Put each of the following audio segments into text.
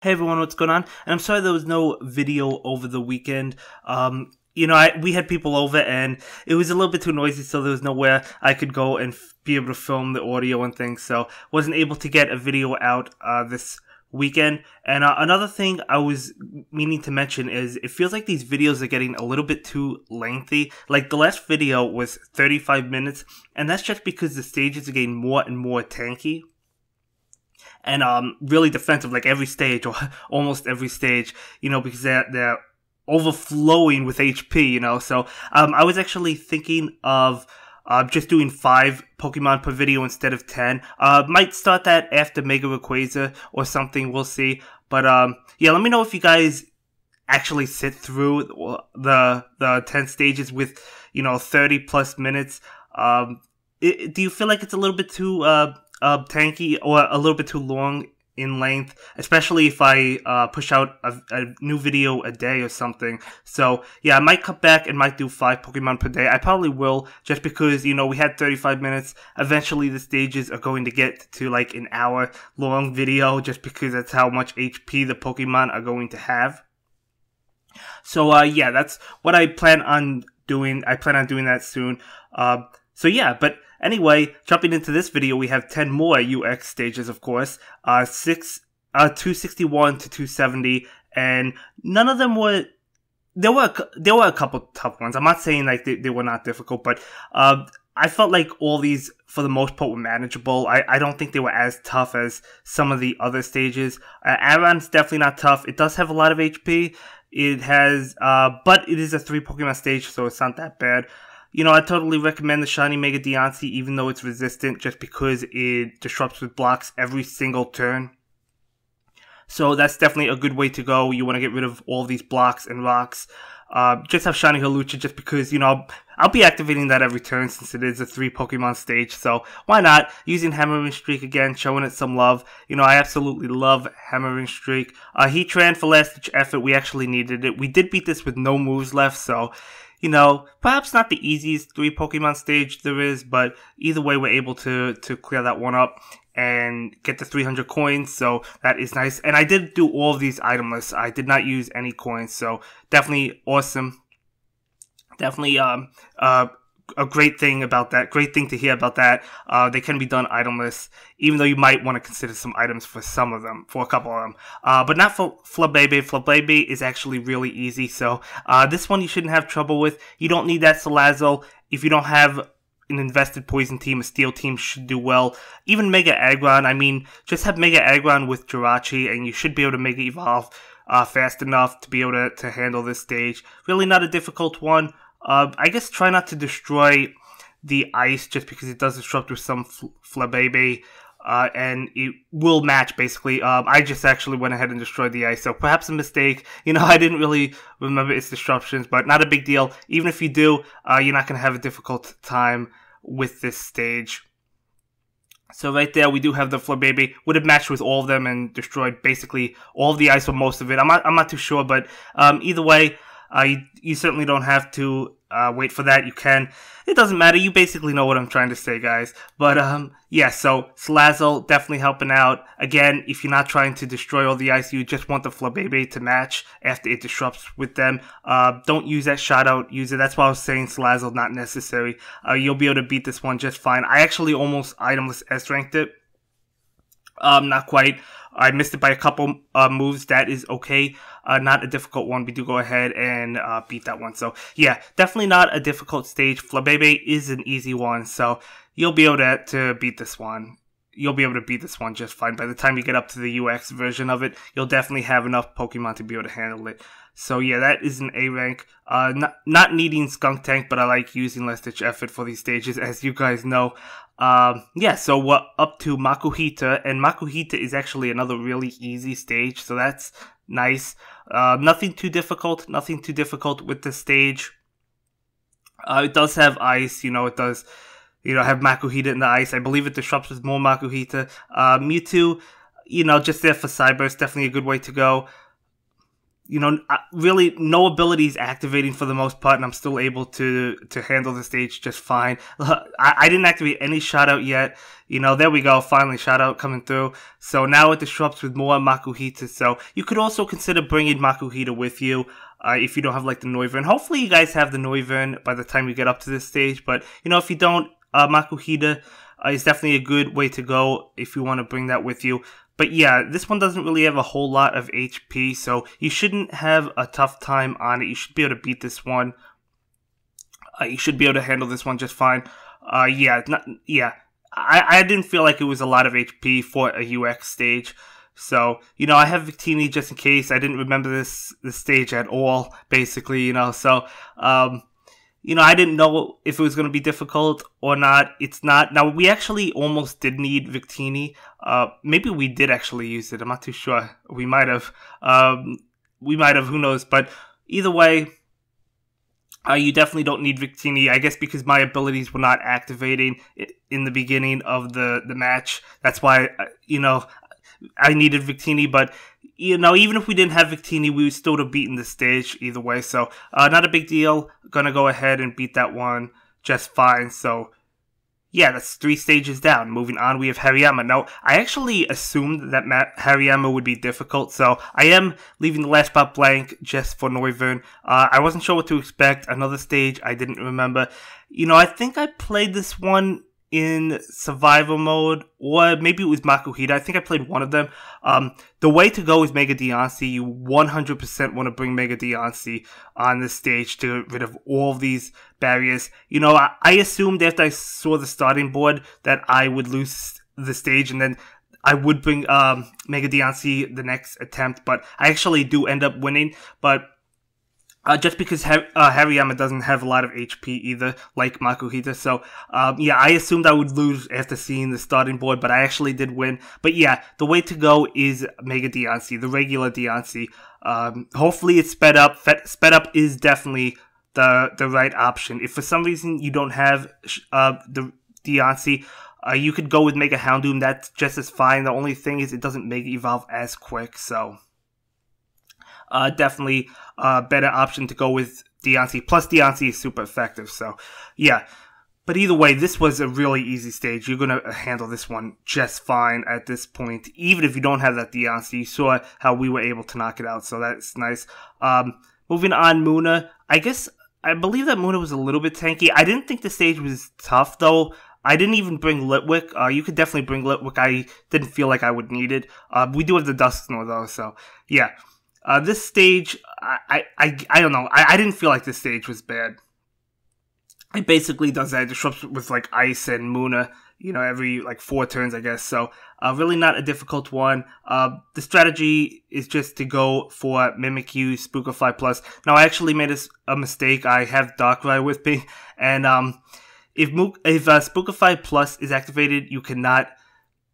Hey everyone, what's going on? And I'm sorry there was no video over the weekend. We had people over and it was a little bit too noisy, so there was nowhere I could go and be able to film the audio and things, so wasn't able to get a video out this weekend. And another thing I was meaning to mention is it feels like these videos are getting a little bit too lengthy. Like the last video was 35 minutes, and that's just because the stages are getting more and more tanky and really defensive, like every stage or almost every stage, because they're overflowing with HP, so I was actually thinking of just doing 5 Pokemon per video instead of 10. Might start that after Mega Rayquaza or something, we'll see. But yeah, let me know if you guys actually sit through the 10 stages with 30 plus minutes. Do you feel like it's a little bit too tanky or a little bit too long in length, especially if I push out a new video a day or something? So yeah, I might cut back and might do 5 Pokemon per day. I probably will, just because we had 35 minutes. Eventually the stages are going to get to like an hour long video, just because that's how much HP the Pokemon are going to have. So yeah, that's what I plan on doing. I plan on doing that soon. So yeah, but anyway, jumping into this video, we have 10 more UX stages, of course. 261 to 270, and none of them were. There were a couple tough ones. I'm not saying like they were not difficult, but I felt like all these, for the most part, were manageable. I don't think they were as tough as some of the other stages. Aggron's definitely not tough. It does have a lot of HP. It has, but it is a 3 Pokemon stage, so it's not that bad. I totally recommend the Shiny Mega Deontay, even though it's resistant, just because it disrupts with blocks every single turn. So that's definitely a good way to go. You want to get rid of all these blocks and rocks. Just have Shiny Hawlucha, just because, I'll be activating that every turn since it is a 3 Pokemon stage. So why not? Using Hammering Streak again, showing it some love. I absolutely love Hammering Streak. Heatran for last ditch effort. We actually needed it. We did beat this with no moves left, so perhaps not the easiest 3 Pokemon stage there is, but either way, we're able to clear that one up and get the 300 coins, so that is nice. And I did do all of these itemless. I did not use any coins, so definitely awesome. Definitely a great thing about that. Great thing to hear about that. They can be done itemless, even though you might want to consider some items for some of them, for a couple of them. But not for Flabébé. Flabébé is actually really easy, so this one you shouldn't have trouble with. You don't need that Salazzle. If you don't have an invested Poison team, a Steel team should do well. Even Mega Aggron, I mean, just have Mega Aggron with Jirachi, and you should be able to Mega Evolve fast enough to be able to handle this stage. Really not a difficult one. I guess try not to destroy the ice, just because it does disrupt with some Flabébé, and it will match, basically. I just actually went ahead and destroyed the ice, so perhaps a mistake. I didn't really remember its disruptions, but not a big deal. Even if you do, you're not going to have a difficult time with this stage. So right there, we do have the Flabébé. Would have matched with all of them and destroyed basically all of the ice or most of it. I'm not too sure, but either way, you certainly don't have to wait for that. You can. It doesn't matter. You basically know what I'm trying to say, guys. But yeah, so Salazzle definitely helping out. Again, if you're not trying to destroy all the ice, you just want the Flabébé to match after it disrupts with them. Don't use that shot out user. That's why I was saying Salazzle not necessary. You'll be able to beat this one just fine. I actually almost itemless S-ranked it. Not quite. I missed it by a couple moves. That is okay. Not a difficult one. We do go ahead and beat that one. So yeah, definitely not a difficult stage. Flabébé is an easy one, so you'll be able to beat this one. You'll be able to beat this one just fine. By the time you get up to the UX version of it, you'll definitely have enough Pokemon to be able to handle it. So yeah, that is an A rank. Not needing Skunk Tank, but I like using last ditch effort for these stages, as you guys know. Yeah, so we're up to Makuhita, and Makuhita is actually another really easy stage, so that's nice. Nothing too difficult with the stage. It does have ice, it does, have Makuhita in the ice. I believe it disrupts with more Makuhita. Mewtwo, just there for Cyber, it's definitely a good way to go. really no abilities activating for the most part, and I'm still able to handle the stage just fine. I didn't activate any shout out yet. There we go. Finally, shout out coming through. So now it disrupts with more Makuhita. So you could also consider bringing Makuhita with you if you don't have like the Noivern. Hopefully you guys have the Noivern by the time you get up to this stage. But if you don't, Makuhita is definitely a good way to go if you want to bring that with you. But yeah, this one doesn't really have a whole lot of HP, so you shouldn't have a tough time on it. You should be able to beat this one. You should be able to handle this one just fine. I didn't feel like it was a lot of HP for a UX stage. So, I have Victini just in case. I didn't remember this stage at all, basically, so... I didn't know if it was going to be difficult or not. It's not. Now, we actually almost did need Victini. Maybe we did actually use it. I'm not too sure. We might have. Who knows? But either way, you definitely don't need Victini. I guess because my abilities were not activating in the beginning of the match. That's why, I needed Victini. But even if we didn't have Victini, we would still have beaten the stage either way. So, not a big deal. Gonna go ahead and beat that one just fine. So, yeah, that's 3 stages down. Moving on, we have Hariyama. Now, I actually assumed that Hariyama would be difficult, so I am leaving the last spot blank just for Noivern. I wasn't sure what to expect. Another stage I didn't remember. I think I played this one in survival mode, or maybe it was Makuhita. I think I played one of them. The way to go is Mega Diancie. You 100% want to bring Mega Diancie on this stage to get rid of all of these barriers. I assumed after I saw the starting board that I would lose the stage, and then I would bring Mega Diancie the next attempt, but I actually do end up winning. But just because Hariyama doesn't have a lot of HP either, like Makuhita. So, yeah, I assumed I would lose after seeing the starting board, but I actually did win. But yeah, the way to go is Mega Diancie, the regular Diancie. Hopefully it's sped up. Sped up is definitely the right option. If for some reason you don't have the Diancie, you could go with Mega Houndoom. That's just as fine. The only thing is it doesn't Mega Evolve as quick, so... definitely a better option to go with Diancie. Plus, Diancie is super effective, so yeah. But either way, this was a really easy stage. You're going to handle this one just fine at this point. Even if you don't have that Diancie, you saw how we were able to knock it out, so that's nice. Moving on, Munna. I believe that Munna was a little bit tanky. I didn't think the stage was tough, though. I didn't even bring Litwick. You could definitely bring Litwick. I didn't feel like I would need it. We do have the Dusknoir, though, so yeah. This stage, I don't know. I didn't feel like this stage was bad. It basically does that. It disrupts with like Ice and Munna, every like 4 turns, I guess. So, really not a difficult one. The strategy is just to go for Mimikyu, Spookify Plus. Now, I actually made a mistake. I have Darkrai with me, and if Spookify Plus is activated, you cannot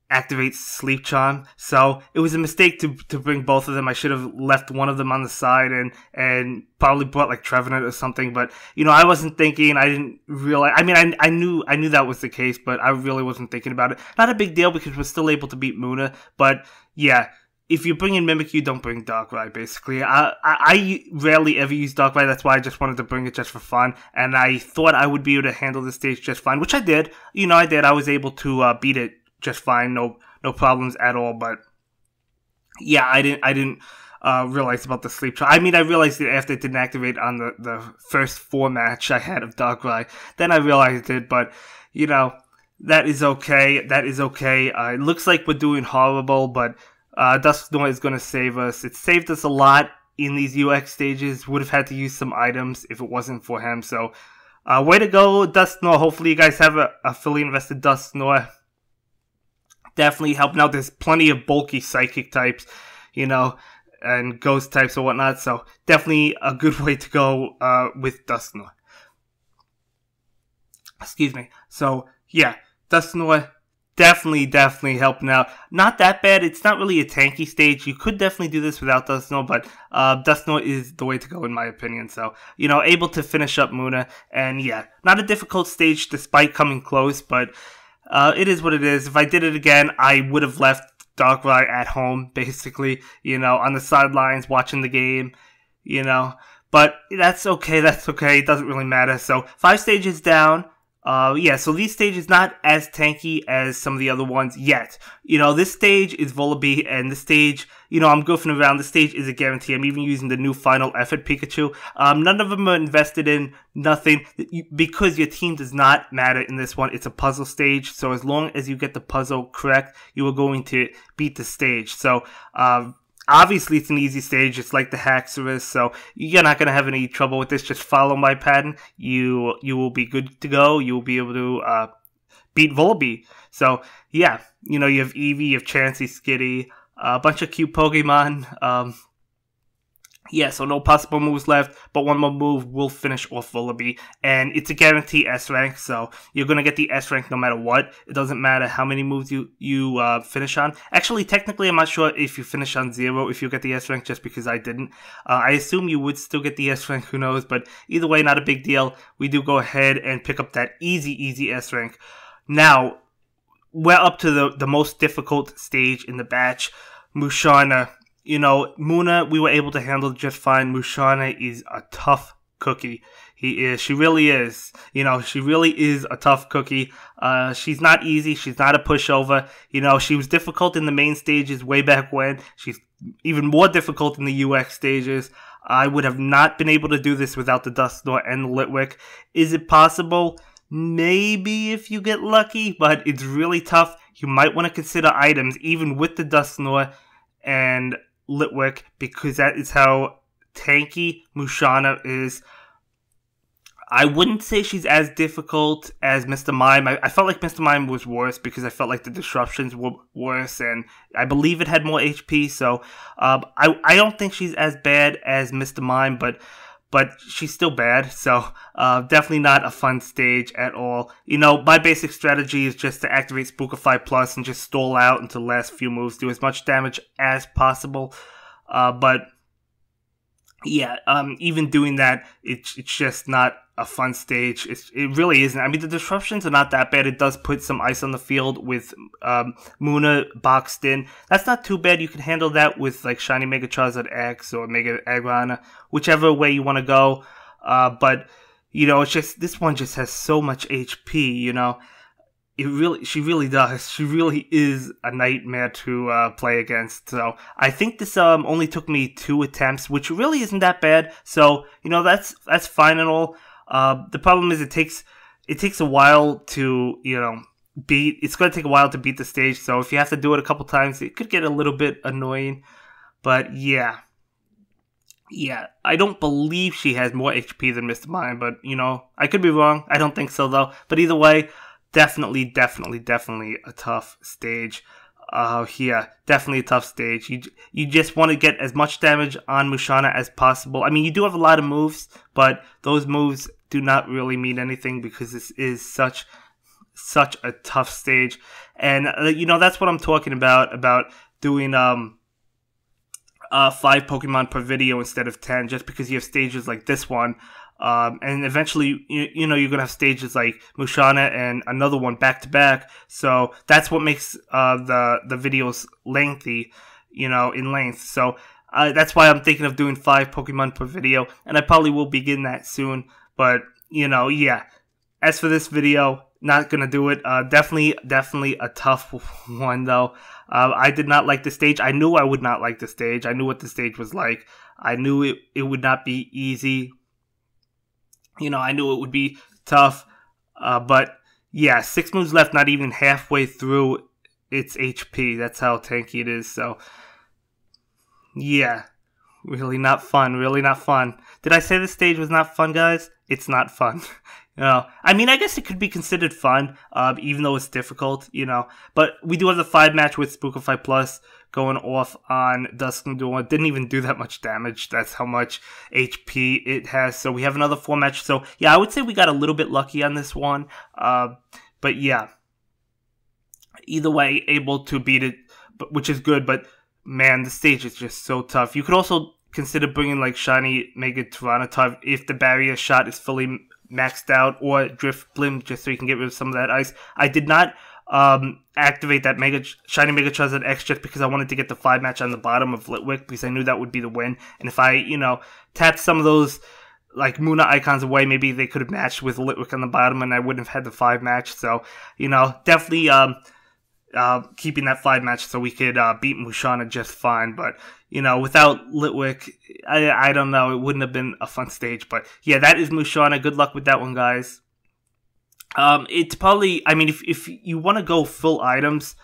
activate Sleep Charm. So it was a mistake to bring both of them. I should have left one of them on the side and probably brought like Trevenant or something. But I wasn't thinking. I didn't realize. I mean, I knew that was the case, but I really wasn't thinking about it. Not a big deal because we're still able to beat Munna. But yeah, if you bring in Mimikyu, don't bring Darkrai. Basically, I rarely ever use Darkrai. That's why I just wanted to bring it just for fun, and I thought I would be able to handle the stage just fine, which I did. I did. I was able to beat it just fine, no problems at all. But yeah, I didn't realize about the sleep charm. I mean, I realized it after it didn't activate on the first 4 match I had of Darkrai. Then I realized it, but that is okay. That is okay. It looks like we're doing horrible, but Dusknoir is going to save us. It saved us a lot in these UX stages. Would have had to use some items if it wasn't for him. So, way to go, Dusknoir. Hopefully you guys have a fully invested Dusknoir. Definitely helping out. There's plenty of bulky psychic types, and ghost types or whatnot. So definitely a good way to go with Dusknoir. Excuse me. So yeah, Dusknoir definitely helping out. Not that bad. It's not really a tanky stage. You could definitely do this without Dusknoir, but Dusknoir is the way to go in my opinion. So able to finish up Munna, and yeah, not a difficult stage despite coming close, but. It is what it is. If I did it again, I would have left Darkrai at home, basically, you know, on the sidelines watching the game, you know. But that's okay, it doesn't really matter. So 5 stages down. Yeah, so these stages not as tanky as some of the other ones yet. You know, this stage is Volibee, and this stage, you know, I'm goofing around. This stage is a guarantee. I'm even using the new Final Effort Pikachu. None of them are invested in nothing, because your team does not matter in this one. It's a puzzle stage, so as long as you get the puzzle correct, you are going to beat the stage. So, obviously, it's an easy stage. It's like the Haxorus, so you're not going to have any trouble with this. Just follow my pattern. You will be good to go. You will be able to beat Volibee. So, yeah, you know, you have Eevee, you have Chansey, Skitty, a bunch of cute Pokemon. Yeah, so no possible moves left, but one more move will finish off Volibee, and it's a guarantee S rank, so you're gonna get the S rank no matter what. It doesn't matter how many moves you finish on. Actually, technically, I'm not sure if you finish on 0 if you get the S rank, just because I didn't. I assume you would still get the S rank, who knows, but either way, not a big deal. We do go ahead and pick up that easy S rank. Now, we're up to the most difficult stage in the batch, Musharna. You know, Munna, we were able to handle just fine. Musharna is a tough cookie. She really is. You know, she really is a tough cookie. She's not easy. She's not a pushover. You know, she was difficult in the main stages way back when. She's even more difficult in the UX stages. I would have not been able to do this without the Dusknoir and the Litwick. Is it possible? Maybe if you get lucky, but it's really tough. You might want to consider items, even with the Dusknoir and Litwick, because that is how tanky Musharna is. I wouldn't say she's as difficult as Mr. Mime. I felt like Mr. Mime was worse because I felt like the disruptions were worse, and I believe it had more HP, so I don't think she's as bad as Mr. Mime, but she's still bad, so definitely not a fun stage at all. You know, my basic strategy is just to activate Spookify Plus and just stall out until the last few moves, do as much damage as possible. But yeah, even doing that, it's just not a fun stage. It really isn't. I mean, the disruptions are not that bad. It does put some ice on the field with Munna boxed in. That's not too bad. You can handle that with like Shiny Mega Charizard X or Mega Aggron, whichever way you want to go. But you know, it's just this one just has so much HP. You know, she really does. She really is a nightmare to play against. So I think this only took me 2 attempts, which really isn't that bad. So you know, that's fine and all. The problem is it takes a while to, you know, it's going to take a while to beat the stage, so if you have to do it a couple times, it could get a little bit annoying, but yeah, I don't believe she has more HP than Mr. Mime, but, you know, I could be wrong, I don't think so, though, but either way, definitely a tough stage. Yeah, definitely a tough stage. You just want to get as much damage on Musharna as possible. I mean, you do have a lot of moves, but those moves do not really mean anything because this is such a tough stage. And you know, that's what I'm talking about doing 5 Pokemon per video instead of 10, just because you have stages like this one. And eventually, you know, you're going to have stages like Musharna and another one back to back. So that's what makes the videos lengthy, you know, in length. So that's why I'm thinking of doing 5 Pokemon per video, and I probably will begin that soon. But, you know, yeah. As for this video, not going to do it. Definitely a tough one, though. I did not like the stage. I knew I would not like the stage. I knew what the stage was like. I knew it would not be easy. You know, I knew it would be tough, but yeah, 6 moves left, not even halfway through its HP. That's how tanky it is, so yeah, really not fun, Did I say this stage was not fun, guys? It's not fun. You know, I mean, I guess it could be considered fun, even though it's difficult, you know, but we do have the 5 match with Spookify Plus going off on Dusknoir. Didn't even do that much damage. That's how much HP it has. So we have another 4 match. So yeah, I would say we got a little bit lucky on this one. But yeah, either way, able to beat it, which is good. But man, the stage is just so tough. You could also consider bringing like Shiny Mega Tyranitar if the barrier shot is fully maxed out, or Drift Blim, just so you can get rid of some of that ice. I did not activate that Shiny Mega Charizard X just because I wanted to get the 5 match on the bottom of Litwick because I knew that would be the win. And if I, you know, tapped some of those like Munna icons away, maybe they could have matched with Litwick on the bottom and I wouldn't have had the 5 match. So, you know, definitely keeping that 5 match so we could beat Musharna just fine. But, you know, without Litwick, I don't know. It wouldn't have been a fun stage. But, yeah, that is Musharna. Good luck with that one, guys. It's probably, I mean, if you want to go full items,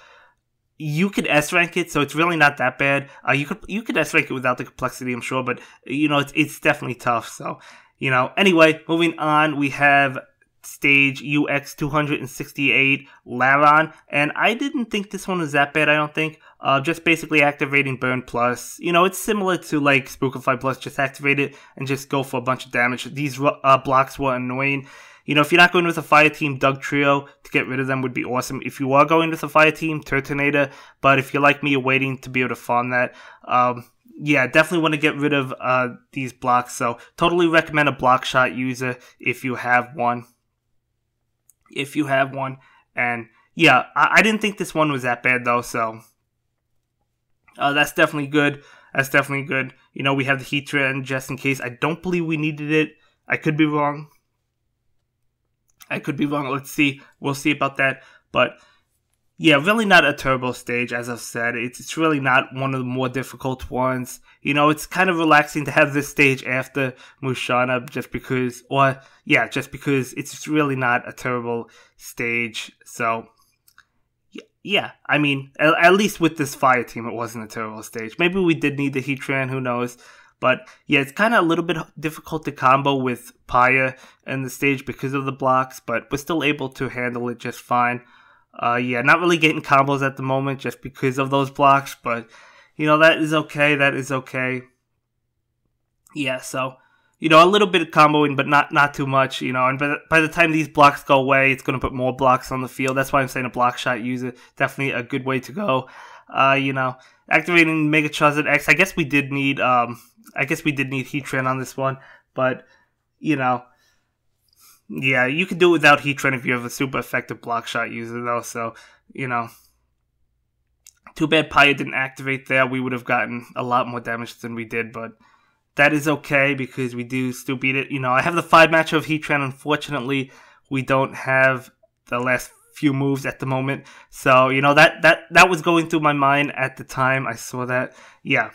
you could S-rank it, so it's really not that bad. You could S-rank it without the complexity, I'm sure, but, you know, it's definitely tough. So, you know, anyway, moving on, we have stage UX 268 Lairon, and I didn't think this one was that bad, I don't think. Just basically activating Burn Plus. You know, it's similar to like Spookify Plus, just activate it and just go for a bunch of damage. These blocks were annoying. You know, if you're not going with a Fire Team, Doug Trio to get rid of them would be awesome. If you are going with a Fire Team, Turtonator, but if you're like me, you're waiting to be able to farm that, yeah, definitely want to get rid of these blocks. So, totally recommend a Block Shot user if you have one. And yeah, I didn't think this one was that bad though, so that's definitely good. You know, we have the Heat Trend just in case. I don't believe we needed it. I could be wrong. Let's see. We'll see about that. But yeah, really not a terrible stage, as I've said. It's really not one of the more difficult ones. You know, it's kind of relaxing to have this stage after Musharna just because it's really not a terrible stage. So, yeah, I mean, at least with this Fire Team, it wasn't a terrible stage. Maybe we did need the Heatran, who knows. But, yeah, it's kind of a little bit difficult to combo with Paya in the stage because of the blocks, but we're still able to handle it just fine. Yeah, not really getting combos at the moment just because of those blocks, but, you know, that is okay. Yeah, so, you know, a little bit of comboing, but not too much, you know, and by the time these blocks go away, it's going to put more blocks on the field. That's why I'm saying a Block Shot user, definitely a good way to go. You know, activating Mega Charizard X, I guess we did need Heatran on this one, but, you know, yeah, you could do it without Heatran if you have a super effective Block Shot user, though, so, you know. Too bad Paya didn't activate there. We would have gotten a lot more damage than we did, but that is okay because we do still beat it. You know, I have the 5 match of Heatran. Unfortunately, we don't have the last few moves at the moment. So, you know, that was going through my mind at the time I saw that. Yeah.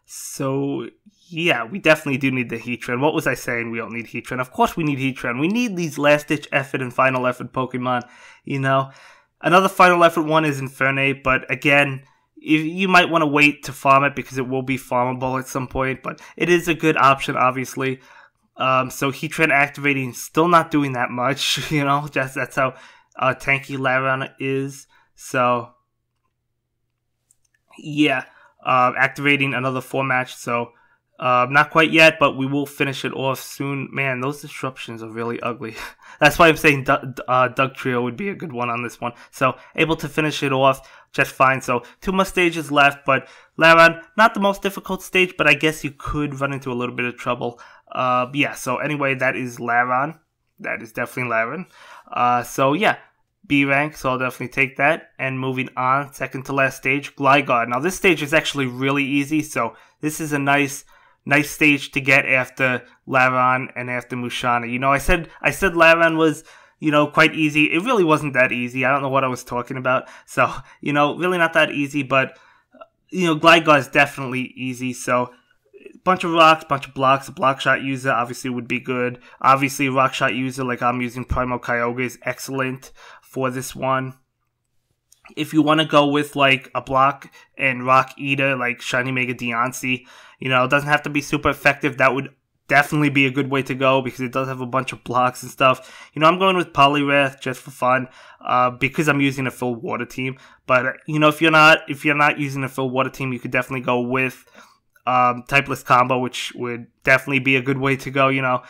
So, yeah, we definitely do need the Heatran. What was I saying? We don't need Heatran. Of course we need Heatran. We need these last-ditch effort and final effort Pokemon, you know. Another final effort one is Infernape, but again, you might want to wait to farm it because it will be farmable at some point, but it is a good option, obviously. So Heatran activating, still not doing that much, you know. Just that's how tanky Lairon is. So, yeah. Activating another 4 match, so not quite yet, but we will finish it off soon. Man, those disruptions are really ugly. That's why I'm saying Doug Trio would be a good one on this one. So, able to finish it off just fine. So, 2 more stages left, but Lairon, not the most difficult stage, but I guess you could run into a little bit of trouble. Yeah, so anyway, that is Lairon. That is definitely Lairon. So, yeah. B rank, so I'll definitely take that. And moving on, second to last stage, Gligar. Now this stage is actually really easy, so this is a nice stage to get after Lairon and after Musharna. You know, I said Lairon was, you know, quite easy. It really wasn't that easy. I don't know what I was talking about. So, you know, really not that easy, but, you know, Gligar is definitely easy. So, bunch of rocks, bunch of blocks. A Block Shot user obviously would be good. Obviously, a Rock Shot user like I'm using Primo Kyogre is excellent for this one. If you want to go with like a block and Rock Eater like Shiny Mega Deontay, you know, it doesn't have to be super effective. That would definitely be a good way to go because it does have a bunch of blocks and stuff. You know, I'm going with Poliwrath just for fun because I'm using a full water team. But you know, if you're not using a full water team, you could definitely go with Typeless Combo, which would definitely be a good way to go. You know,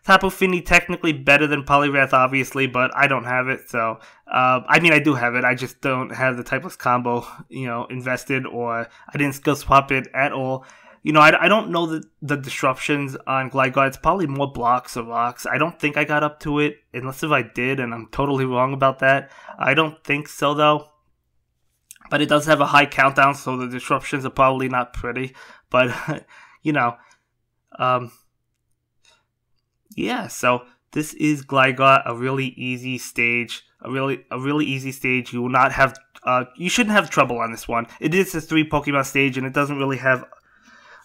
Tapu Fini technically better than Poliwrath, obviously, but I don't have it. So, I mean, I do have it. I just don't have the Typeless Combo, you know, invested, or I didn't skill swap it at all. You know, I don't know the disruptions on Gligar. It's probably more blocks or rocks. I don't think I got up to it, unless if I did, and I'm totally wrong about that. I don't think so, though. But it does have a high countdown, so the disruptions are probably not pretty. But, you know, yeah, so this is Gligar, a really easy stage. A really easy stage. You will not have, you shouldn't have trouble on this one. It is a 3 Pokemon stage, and it doesn't really have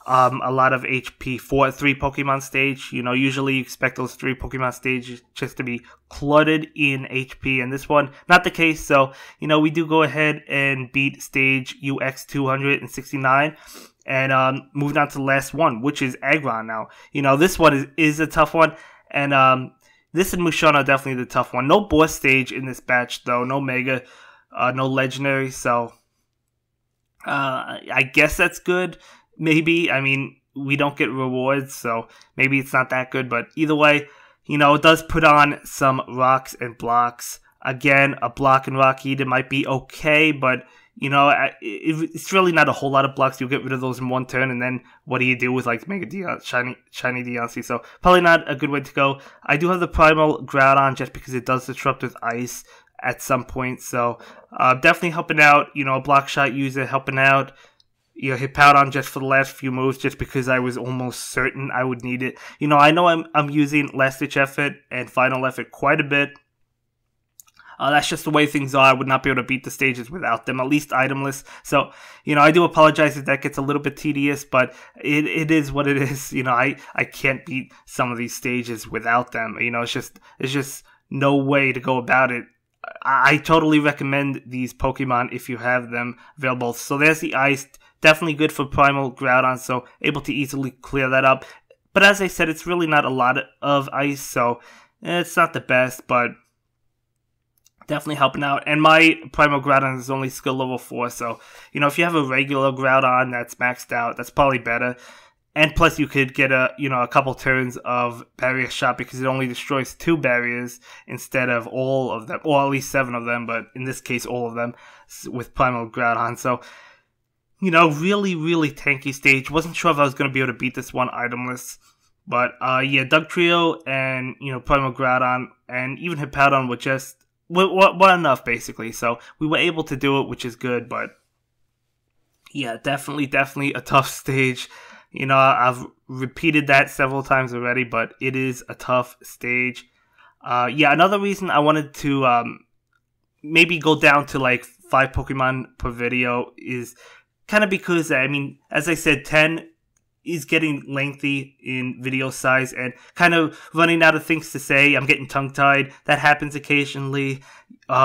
a lot of HP for a 3 Pokemon stage. You know, usually you expect those 3 Pokemon stages just to be cluttered in HP, and this one, not the case. So, you know, we do go ahead and beat stage UX 269, and moving on to the last one, which is Aggron now. You know, this one is a tough one, and this and Musharna are definitely the tough one. No boss stage in this batch, though. No Mega, no Legendary, so I guess that's good. Maybe. I mean, we don't get rewards, so maybe it's not that good. But either way, you know, it does put on some rocks and blocks. Again, a block and rock heat, it might be okay, but, you know, it's really not a whole lot of blocks. You'll get rid of those in one turn, and then what do you do with, like, Mega Shiny Deontay? So probably not a good way to go. I do have the Primal Groudon just because it does disrupt with Ice at some point, so definitely helping out. You know, a Block Shot user helping out. You know, Hippowdon just for the last few moves, just because I was almost certain I would need it. You know I'm using Last Ditch Effort and Final Effort quite a bit. That's just the way things are. I would not be able to beat the stages without them, at least itemless. So, you know, I do apologize if that gets a little bit tedious, but it is what it is. You know, I can't beat some of these stages without them. You know, it's just no way to go about it. I totally recommend these Pokemon if you have them available. So there's the Ice. Definitely good for Primal Groudon, so able to easily clear that up. But as I said, it's really not a lot of Ice, so it's not the best, but definitely helping out. And my Primal Groudon is only skill level 4, so, you know, if you have a regular Groudon that's maxed out, that's probably better. And plus, you could get a couple turns of Barrier Shot because it only destroys 2 barriers instead of all of them, or at least 7 of them, but in this case, all of them with Primal Groudon. So, you know, really, really tanky stage. Wasn't sure if I was going to be able to beat this one itemless. But, yeah, Dugtrio and, you know, Primal Groudon and even Hippowdon were just, were enough, basically. So, we were able to do it, which is good. But, yeah, definitely a tough stage. You know, I've repeated that several times already, but it is a tough stage. Yeah, another reason I wanted to maybe go down to, like, 5 Pokemon per video is kind of because, I mean, as I said, 10 is getting lengthy in video size and kind of running out of things to say. I'm getting tongue-tied. That happens occasionally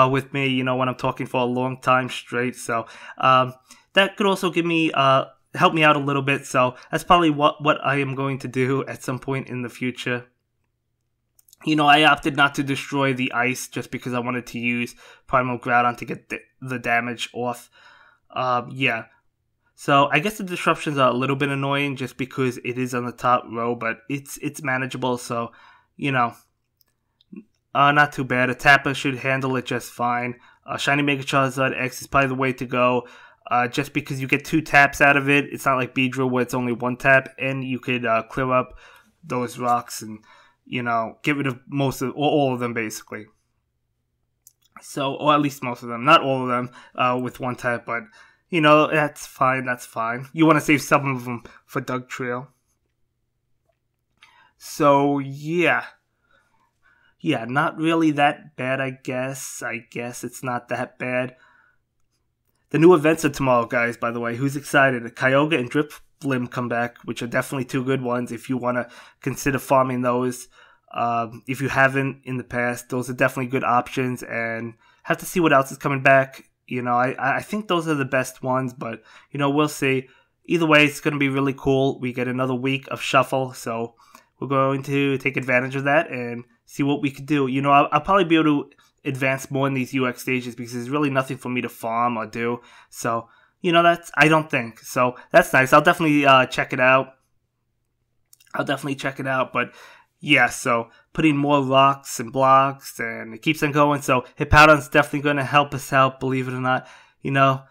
with me, you know, when I'm talking for a long time straight. So that could also give me, help me out a little bit. So that's probably what I am going to do at some point in the future. You know, I opted not to destroy the Ice just because I wanted to use Primal Groudon to get the damage off. Yeah. So I guess the disruptions are a little bit annoying just because it is on the top row, but it's manageable. So, you know, not too bad. A Tapper should handle it just fine. Shiny Mega Charizard X is probably the way to go. Just because you get 2 taps out of it. It's not like Beedrill where it's only 1 tap, and you could clear up those rocks and, you know, get rid of most of, or all of them basically. So, or at least most of them, not all of them with 1 tap, but, you know, that's fine, that's fine. You want to save some of them for Dugtrio. So, yeah. Yeah, not really that bad, I guess. I guess it's not that bad. The new events are tomorrow, guys, by the way. Who's excited? Kyogre and Drifblim come back, which are definitely 2 good ones if you want to consider farming those. If you haven't in the past, those are definitely good options, and have to see what else is coming back. You know, I think those are the best ones, but, you know, we'll see. Either way, it's going to be really cool. We get another week of Shuffle, so we're going to take advantage of that and see what we can do. You know, I'll probably be able to advance more in these UX stages because there's really nothing for me to farm or do. So, you know, I don't think. So, that's nice. I'll definitely check it out. But, yeah, so putting more rocks and blocks, and it keeps on going. So Hippowdon's definitely going to help us out, believe it or not. You know,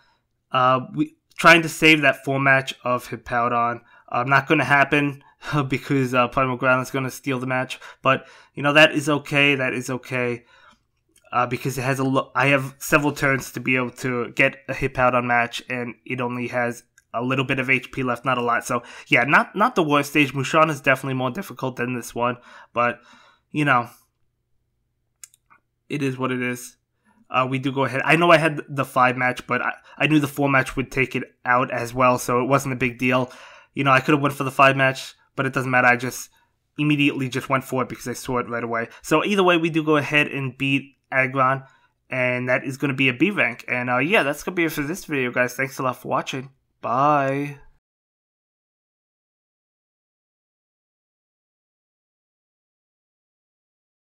we trying to save that 4 match of Hippowdon. Not going to happen because Primal Ground is going to steal the match. But, you know, that is okay. That is okay. Because it has I have several turns to be able to get a hip out on match, and it only has a little bit of HP left, not a lot. So, yeah, not the worst stage. Musharna is definitely more difficult than this one. But, you know, it is what it is. We do go ahead. I know I had the 5 match, but I knew the 4 match would take it out as well, so it wasn't a big deal. You know, I could have went for the 5 match, but it doesn't matter. I just immediately just went for it because I saw it right away. So either way, we do go ahead and beat Aggron, and that is going to be a B rank. And yeah, that's going to be it for this video, guys. Thanks a lot for watching. Bye.